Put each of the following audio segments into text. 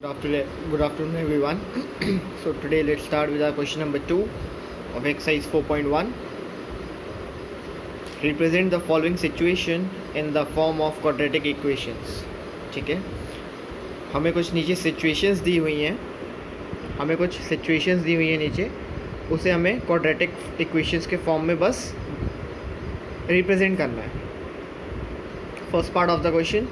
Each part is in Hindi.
Good afternoon everyone. So today let's start with our question number 2 of exercise 4.1. Represent the following situation in the form of quadratic equations. ठीक है, हमें कुछ नीचे situations दी हुई हैं, नीचे, उसे हमें quadratic equations के फॉर्म में बस रिप्रेजेंट करना है. First part of the question,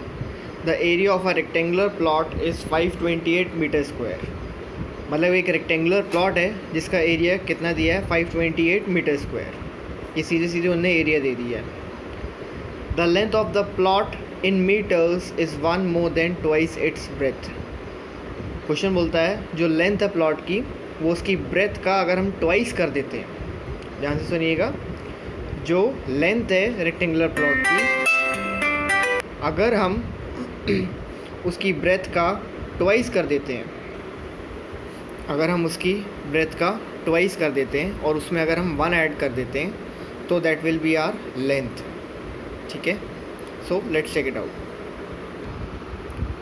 the area of a rectangular plot is 528 metre square. मतलब एक रेक्टेंगुलर प्लॉट है जिसका एरिया कितना दिया है, 528 मीटर स्क्वायर. ये सीधे सीधे उन्होंने एरिया दे दिया है. The length of the plot in metres is 1 more than twice its breadth. Question बोलता है जो लेंथ है प्लॉट की वो उसकी ब्रेथ का अगर हम ट्वाइस कर देते हैं. ध्यान से सुनिएगा, जो लेंथ है रेक्टेंगुलर प्लॉट की अगर हम उसकी ब्रेथ का ट्वाइस कर देते हैं, और उसमें अगर हम 1 ऐड कर देते हैं तो that will be our length. ठीक है, so let's check it out.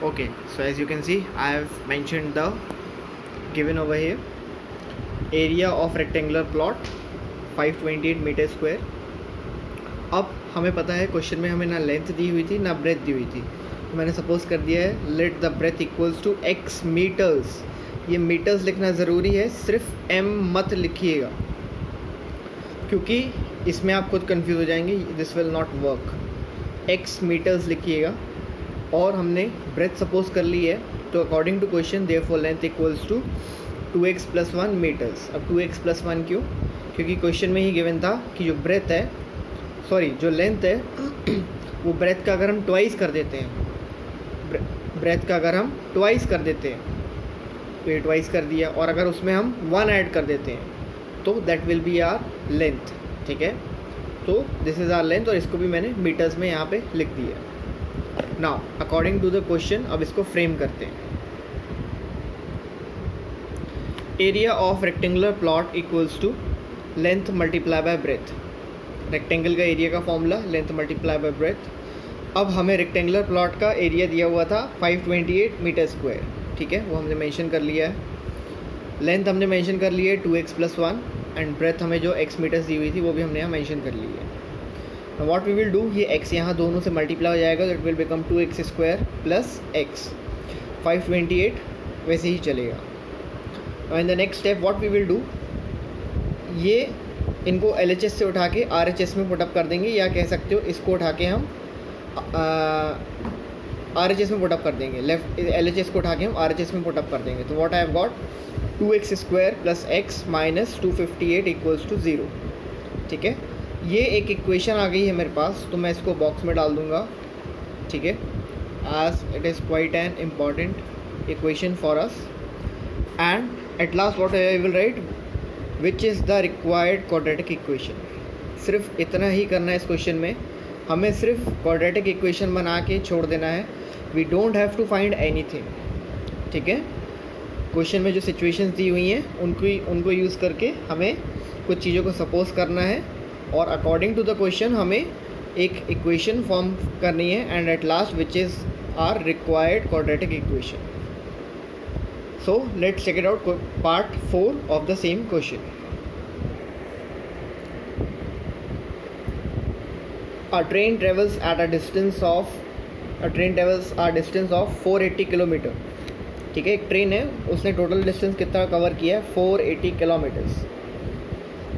Okay, so as you can see I have mentioned the given over here area of rectangular plot 528 metre square. अब हमें पता है क्वेश्चन में हमें ना लेंथ दी हुई थी ना ब्रेथ दी हुई थी. मैंने सपोज कर दिया है let the breadth equals to x metres. ये मीटर्स लिखना ज़रूरी है, सिर्फ m मत लिखिएगा क्योंकि इसमें आप खुद कंफ्यूज हो जाएंगे. This will not work. x metres लिखिएगा. और हमने ब्रेथ सपोज कर ली है तो according to question therefore length equals to 2x + 1 metres. अब 2x + 1 क्यों? क्योंकि क्वेश्चन में ही गिवन था कि जो ब्रेथ है, जो लेंथ है वो ब्रेथ का अगर हम ट्वाइस कर देते हैं, तो ये ट्वाइस कर दिया, और अगर उसमें हम 1 ऐड कर देते हैं तो that will be our length. ठीक है, तो दिस इज़ आर लेंथ और इसको भी मैंने मीटर्स में यहाँ पे लिख दिया. Now according to the question अब इसको फ्रेम करते हैं. Area of rectangular plot equals to length multiply by breadth. Rectangle का एरिया का formula length multiply by breadth. अब हमें रेक्टेंगुलर प्लॉट का एरिया दिया हुआ था 528 मीटर स्क्वायर. ठीक है, वो हमने मेंशन कर लिया है. लेंथ हमने मेंशन कर ली है 2x + 1 एंड ब्रेथ हमें जो x मीटर्स दी हुई थी वो भी हमने यहाँ मेंशन कर ली है. व्हाट वी विल डू, ये x यहाँ दोनों से मल्टीप्लाई हो जाएगा तो it will become 2x² + x. 528 वैसे ही चलेगा. And the next step what we will do, ये इनको LHS से उठा के RHS में पुटअप कर देंगे, या कह सकते हो इसको उठा के हम RHS में पुटअप कर देंगे. लेफ्ट LHS को उठा के हम RHS में पुटअप कर देंगे. तो what I have got 2x² + x - 258 = 0. ठीक है, ये एक इक्वेशन आ गई है मेरे पास, तो मैं इसको बॉक्स में डाल दूंगा. ठीक है, as it is quite an important equation for us. And at last what I will write, which is the required quadratic equation. सिर्फ इतना ही करना है इस क्वेश्चन में, हमें सिर्फ क्वाड्रेटिक इक्वेशन बना के छोड़ देना है. We don't have to find anything. ठीक है, क्वेश्चन में जो सिचुएशंस दी हुई हैं उनको यूज़ करके हमें कुछ चीज़ों को सपोज करना है, और अकॉर्डिंग टू द क्वेश्चन हमें एक इक्वेशन फॉर्म करनी है, and at last which is our required quadratic equation. So let's check it out. Part 4 of the same question. A train travels a distance of 480 kilometre. ठीक है, एक ट्रेन है, उसने टोटल डिस्टेंस कितना कवर किया है, 480 kilometres.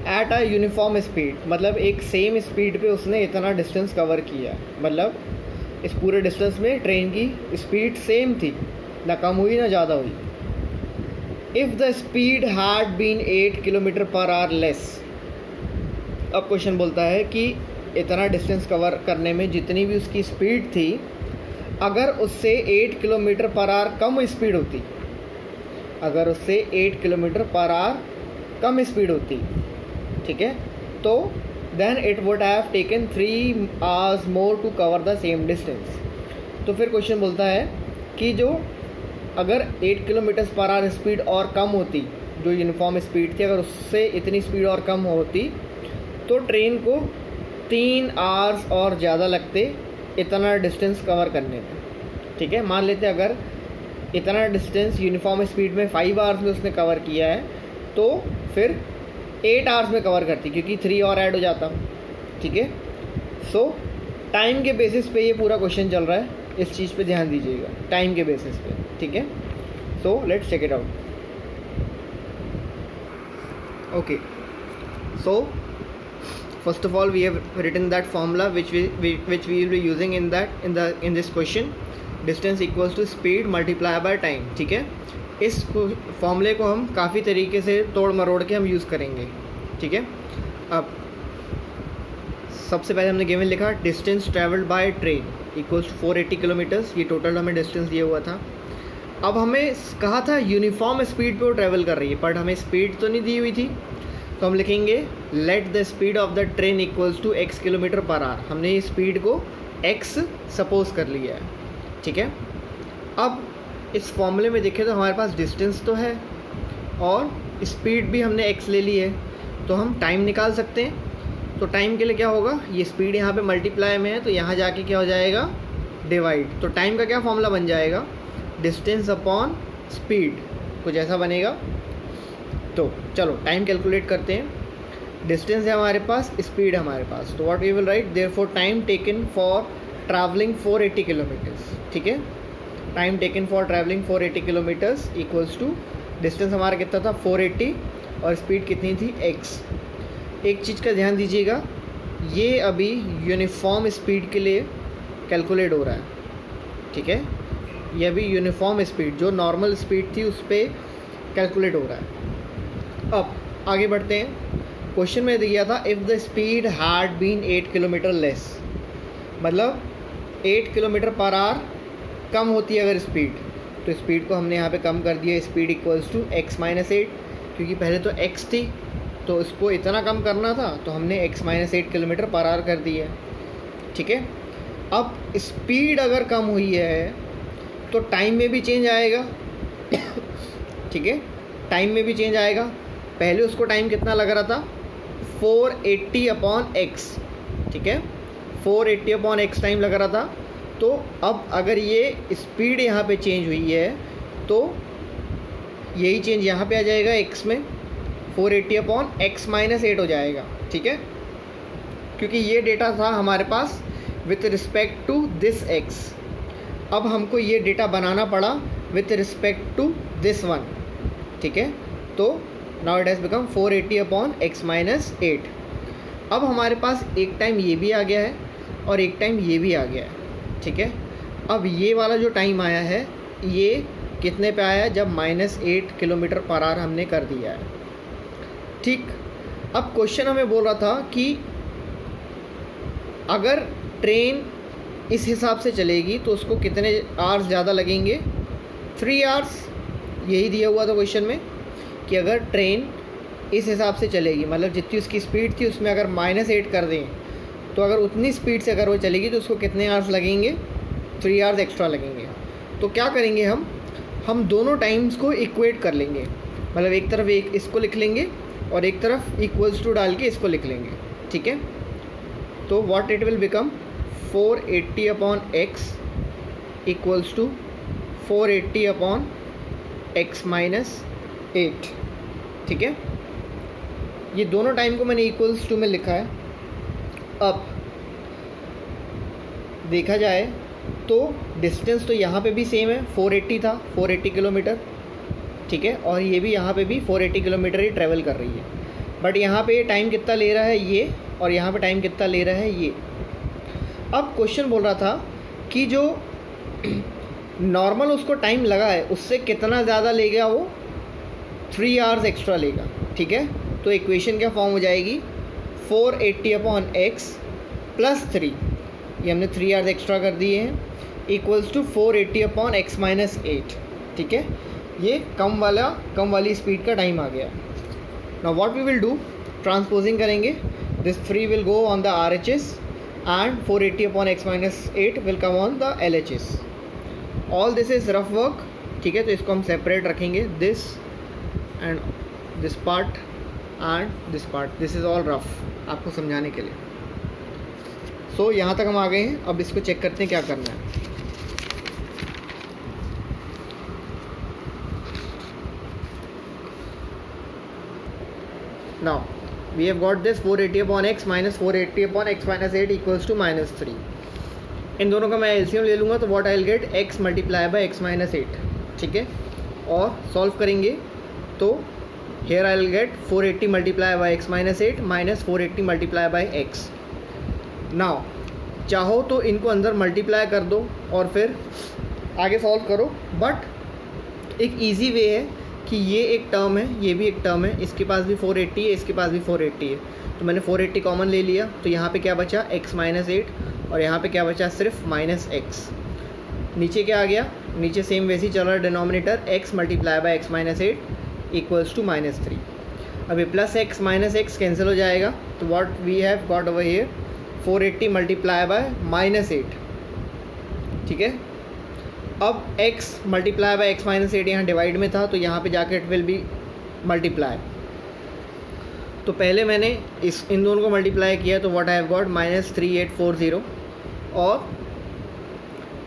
At a uniform speed, मतलब एक सेम स्पीड पे उसने इतना डिस्टेंस कवर किया है. मतलब इस पूरे डिस्टेंस में ट्रेन की स्पीड सेम थी, ना कम हुई ना ज़्यादा हुई. If the speed had been 8 km/h less. अब क्वेश्चन बोलता है कि इतना डिस्टेंस कवर करने में जितनी भी उसकी स्पीड थी, अगर उससे 8 km/h कम स्पीड होती, ठीक है, तो then it would have taken 3 hours more to cover the same distance. तो फिर क्वेश्चन बोलता है कि जो अगर 8 km/h स्पीड और कम होती, जो यूनिफॉर्म स्पीड थी, अगर उससे इतनी स्पीड और कम होती तो ट्रेन को 3 hours और ज़्यादा लगते इतना डिस्टेंस कवर करने में. ठीक है, मान लेते अगर इतना डिस्टेंस यूनिफॉर्म स्पीड में 5 आवर्स में उसने कवर किया है, तो फिर 8 आवर्स में कवर करती, क्योंकि 3 और ऐड हो जाता। ठीक है, सो टाइम के बेसिस पे ये पूरा क्वेश्चन चल रहा है, इस चीज़ पे ध्यान दीजिएगा, टाइम के बेसिस पे। ठीक है, so let's check it out. Okay, so first of all we have written that formula which we will be using in this question, distance equals to speed multiply by time। ठीक है, इस फॉर्मूले को हम काफ़ी तरीके से तोड़ मरोड़ के हम यूज़ करेंगे। ठीक है, अब सबसे पहले हमने गिवन लिखा distance travelled by train equals to 480 kilometres, ये टोटल हमें डिस्टेंस दिया हुआ था। अब हमें कहा था यूनिफॉर्म स्पीड पे वो ट्रैवल कर रही है, बट हमें स्पीड तो नहीं दी हुई थी, तो हम लिखेंगे let the speed of the train equals to x kilometre per hour. हमने ये स्पीड को x सपोज कर लिया है। ठीक है, अब इस फॉर्मूले में देखें तो हमारे पास डिस्टेंस तो है और स्पीड भी हमने x ले ली है, तो हम टाइम निकाल सकते हैं। तो टाइम के लिए क्या होगा, ये स्पीड यहाँ पे मल्टीप्लाई में है, तो यहाँ जाके क्या हो जाएगा, डिवाइड। तो टाइम का क्या फॉर्मूला बन जाएगा, डिस्टेंस अपॉन स्पीड, कुछ ऐसा बनेगा। तो चलो टाइम कैलकुलेट करते हैं। डिस्टेंस है हमारे पास, स्पीड है हमारे पास, तो what we will write, therefore time taken for travelling 480 kilometres. ठीक है, time taken for travelling 480 kilometres equals to distance हमारा कितना था 480 और स्पीड कितनी थी x। एक चीज़ का ध्यान दीजिएगा, ये अभी यूनिफॉर्म स्पीड के लिए कैलकुलेट हो रहा है। ठीक है, ये अभी यूनिफॉर्म स्पीड, जो नॉर्मल स्पीड थी उस पर कैलकुलेट हो रहा है। अब आगे बढ़ते हैं। क्वेश्चन में दिया था if the speed had been 8 kilometre less, मतलब 8 किलोमीटर पर आवर कम होती है अगर स्पीड, तो स्पीड को हमने यहाँ पे कम कर दिया, speed equals to x minus 8, क्योंकि पहले तो x थी तो इसको इतना कम करना था, तो हमने x minus 8 kilometre per our कर दी है। ठीक है, अब स्पीड अगर कम हुई है तो टाइम में भी चेंज आएगा। ठीक है, टाइम में भी चेंज आएगा। पहले उसको टाइम कितना लग रहा था, 480 अपॉन x। ठीक है, 480 अपॉन x टाइम लग रहा था, तो अब अगर ये स्पीड यहाँ पे चेंज हुई है तो यही चेंज यहाँ पे आ जाएगा x में, 480 अपॉन x माइनस 8 हो जाएगा। ठीक है, क्योंकि ये डेटा था हमारे पास with respect to this x, अब हमको ये डेटा बनाना पड़ा with respect to this one. ठीक है, तो now it has become 480 upon x minus 8। अब हमारे पास एक टाइम ये भी आ गया है और एक टाइम ये भी आ गया है। ठीक है, अब ये वाला जो टाइम आया है ये कितने पे आया है, जब -8 किलोमीटर पर आवर हमने कर दिया है। ठीक, अब क्वेश्चन हमें बोल रहा था कि अगर ट्रेन इस हिसाब से चलेगी तो उसको कितने आवर्स ज़्यादा लगेंगे, 3 आवर्स। यही दिया हुआ था क्वेश्चन में कि अगर ट्रेन इस हिसाब से चलेगी, मतलब जितनी उसकी स्पीड थी उसमें अगर -8 कर दें, तो अगर उतनी स्पीड से अगर वो चलेगी तो उसको कितने आवर्स लगेंगे, 3 आवर्स एक्स्ट्रा लगेंगे। तो क्या करेंगे, हम दोनों टाइम्स को इक्वेट कर लेंगे, मतलब एक तरफ एक इसको लिख लेंगे और एक तरफ इक्वल्स टू डाल के इसको लिख लेंगे। ठीक है, तो what it will become, 480 upon x equals to 480 upon x minus 8। ठीक है, ये दोनों टाइम को मैंने इक्वल्स टू में लिखा है। अब देखा जाए तो डिस्टेंस तो यहाँ पे भी सेम है, 480 था, 480 किलोमीटर। ठीक है, और ये भी यहाँ पे भी 480 किलोमीटर ही ट्रैवल कर रही है, बट यहाँ पे टाइम कितना ले रहा है ये, और यहाँ पे टाइम कितना ले रहा है ये। अब क्वेश्चन बोल रहा था कि जो नॉर्मल उसको टाइम लगा है उससे कितना ज़्यादा लेगा वो, 3 आवर्स एक्स्ट्रा लेगा। ठीक है, तो इक्वेशन क्या फॉर्म हो जाएगी, 480 अपॉन x प्लस 3, ये हमने 3 आवर्स एक्स्ट्रा कर दिए हैं, equals to 480 upon x minus 8। ठीक है, ये कम वाली स्पीड का टाइम आ गया। Now what we will do, transposing करेंगे, this 3 will go on the RHS and 480 upon x minus 8 will come on the LHS। All this is rough work. ठीक है, तो इसको हम सेपरेट रखेंगे, this and this part and this part, this is all rough आपको समझाने के लिए। सो यहाँ तक हम आ गए हैं, अब इसको चेक करते हैं क्या करना है। Now we have got this 480 upon x minus 480 upon x minus 8 equals to -3. इन दोनों का मैं एलसीएम ले लूँगा तो what I will get x multiply by x minus 8. ठीक है, और सॉल्व करेंगे तो here I will get 480 multiply by x minus 8 minus 480 multiply by x. Now चाहो तो इनको अंदर मल्टीप्लाई कर दो और फिर आगे सॉल्व करो, बट एक इजी वे है कि ये एक टर्म है, ये भी एक टर्म है, इसके पास भी 480 है, इसके पास भी 480 है, तो मैंने 480 कॉमन ले लिया. तो यहाँ पे क्या बचा x माइनस 8 और यहाँ पे क्या बचा सिर्फ माइनस एक्स. नीचे क्या आ गया, नीचे सेम वैसे ही चल रहा है denominator, x multiply by x minus 8 equals to -3. अभी plus x minus x cancel हो जाएगा तो what we have got over here 480 multiply by -8. ठीक है, अब x multiply by x minus 8 यहाँ डिवाइड में था तो यहाँ पे जाके इट विल बी मल्टीप्लाई. तो पहले मैंने इन दोनों को मल्टीप्लाई किया तो व्हाट आई हैव गॉट -3840 और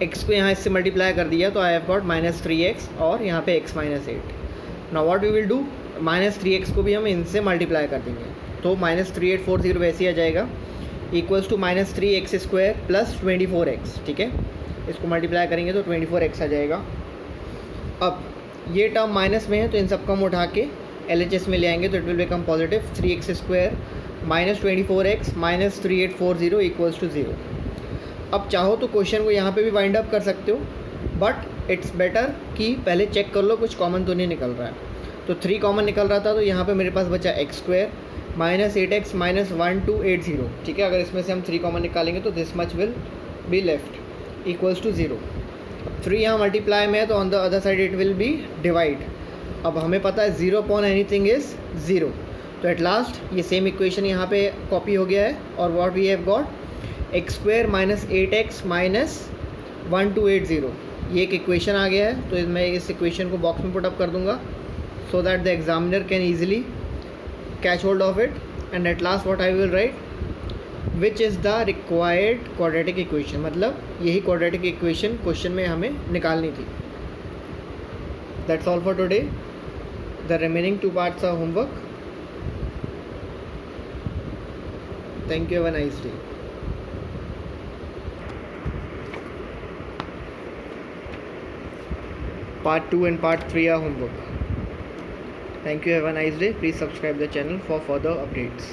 x को यहाँ इससे मल्टीप्लाई कर दिया तो आई हैव गॉट -3x और यहाँ पे x minus 8. Now what we will do, -3x को भी हम इनसे मल्टीप्लाई कर देंगे तो -3840 वैसे ही आ जाएगा equals to -3x² plus 24x. ठीक है, इसको मल्टीप्लाई करेंगे तो 24x आ जाएगा. अब ये टर्म माइनस में है तो इन सबको हम उठा के LHS में ले आएंगे तो it will become positive 3x² minus 24x minus 3840 equals to 0. अब चाहो तो क्वेश्चन को यहाँ पे भी वाइंड अप कर सकते हो, बट इट्स बेटर कि पहले चेक कर लो कुछ कॉमन तो नहीं निकल रहा है. तो 3 कॉमन निकल रहा था तो यहाँ पे मेरे पास बचा x² माइनस 8x माइनस 1280. ठीक है, अगर इसमें से हम 3 कॉमन निकालेंगे तो this much will be left equals to 0. 3 यहाँ मल्टीप्लाई में है तो on the other side it will be divide. अब हमें पता है 0 अपॉन एनीथिंग इज़ 0, तो एट लास्ट ये सेम इक्वेशन यहाँ पे कॉपी हो गया है और what we have got x² minus 8x minus 1280. ये एक इक्वेशन आ गया है तो मैं इस इक्वेशन को बॉक्स में पुटअप कर दूंगा so that the examiner can easily catch hold of it. And at last what I will write which is the required quadratic equation, मतलब यही क्वाड्रेटिक इक्वेशन क्वेश्चन में हमें निकालनी थी. That's all for today. The remaining 2 parts are homework. Thank you, have a nice day. Part 2 and Part 3 are homework. Thank you, have a nice day. Please subscribe the channel for further updates.